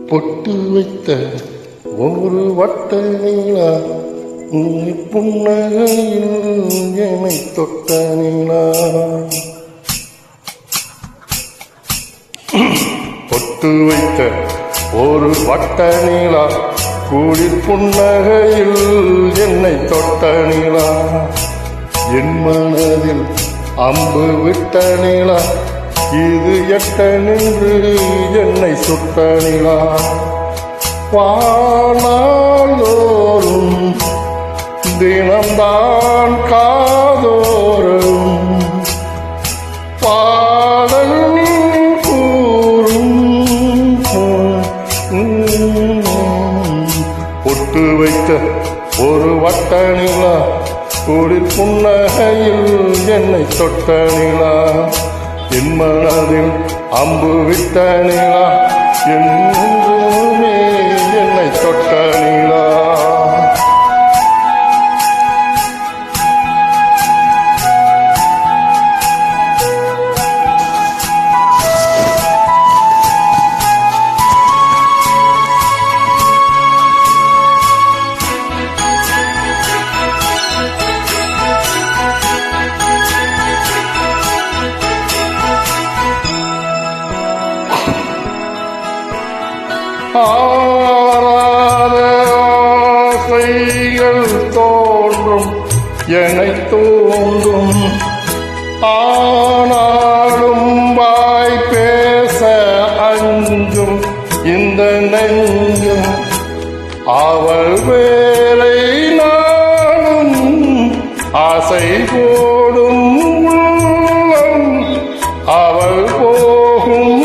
பொட்டு வைத்த ஒரு வட்ட நீளா புன்னகையில் என்னை தொட்ட நீளா. பொட்டு வைத்த ஒரு வட்ட நீளா குளிர் புன்னகையில் என்னை தொட்ட நீளா. என் மனதில் அம்பு விட்ட நீளா இது எட்ட நின்று என்னை சுட்ட நிலா. வானாலோரும் தினம்தான் காதோறும் பாடல் கூறும். பொட்டு வைத்த ஒரு வட்ட நிலா குளிர் புன்னகையில் என்னை தொட்ட நிலா. என் மனதில் அம்பு விட்ட நிலா என்றுமே என்னை தொட்ட நிலா. ஆராத ஆசைகள் தோன்றும் என்னை தோன்றும். ஆனாலும் வாய் பேச அஞ்சும் இந்த நெஞ்சும். அவள் வேலை நானும் ஆசை போடும் உள்ளம். அவள் போகும்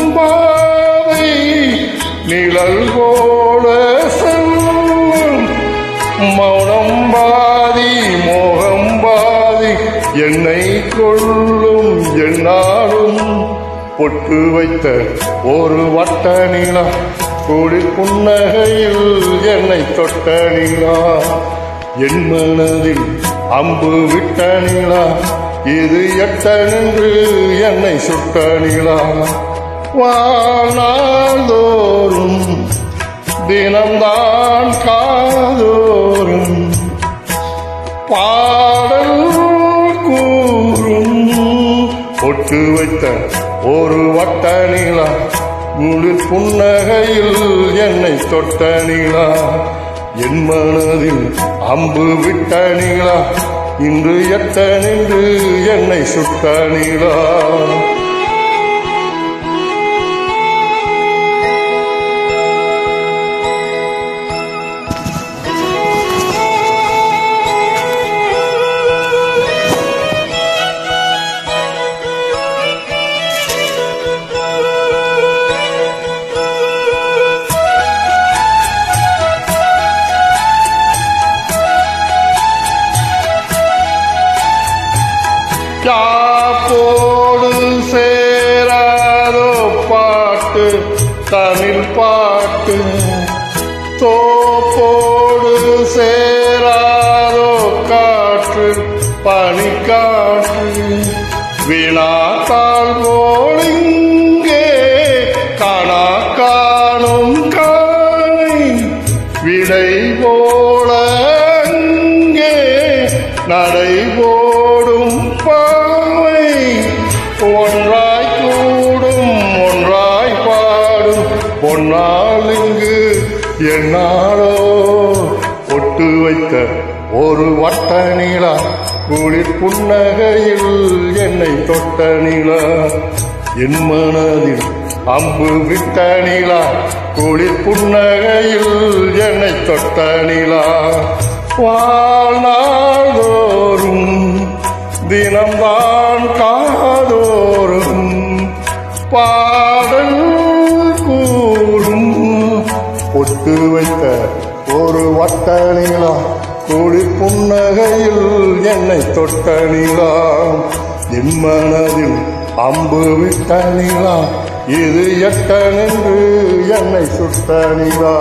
நிழல் போல செல்லும். மௌனம் பாதி மோகம் பாதி என்னை கொள்ளும் என்னாலும். பொட்டு வைத்த ஒரு வட்ட நிலா குளிர் புன்னகையில் என்னை தொட்ட நிலா. என் மனதில் அம்பு விட்ட நிலா இது எட்ட நின்று என்னை சுட்ட நிலா. வாழ்நாள்தோறும் தினம்தான் காதோறும் பாடல் கூறும். பொட்டு வைத்த ஒரு வட்ட நிலா குளிர் புன்னகையில் என்னை தொட்ட நிலா. என் மனதில் அம்பு விட்ட நிலா இன்று எட்ட நின்று என்னை சுட்ட நிலா. யாப்போடு சேராதோ பாட்டு தமிழ் பாட்டு. தோப்போடு சேராதோ காற்று பனிக்காற்று. வினாத்தாள் போலிங்கே காணா காணும் காணை. விடை போல அங்கே நடை போடும் பாவை. ஒன்றாய் கூடும் ஒன்றாய் பாடும் பொன்னால் இங்கு என்னாலோ. பொட்டு வைத்த ஒரு வட்ட நிலா குளிர் புன்னகையில் என்னை தொட்ட நிலா. என் மனதில் அம்பு விட்ட நிலா குளிர் புன்னகையில் என்னை தொட்ட நிலா. வாழ்நாள்தோறும் தினம்தான் காதோறும் பாடல் கூறும். பொட்டு வைத்த ஒரு வட்ட நிலா குளிர் புன்னகையில் என்னை தொட்ட நிலா. என் மனதில் அம்பு விட்ட நிலா இது எட்ட நின்று என்னை சுட்ட நிலா.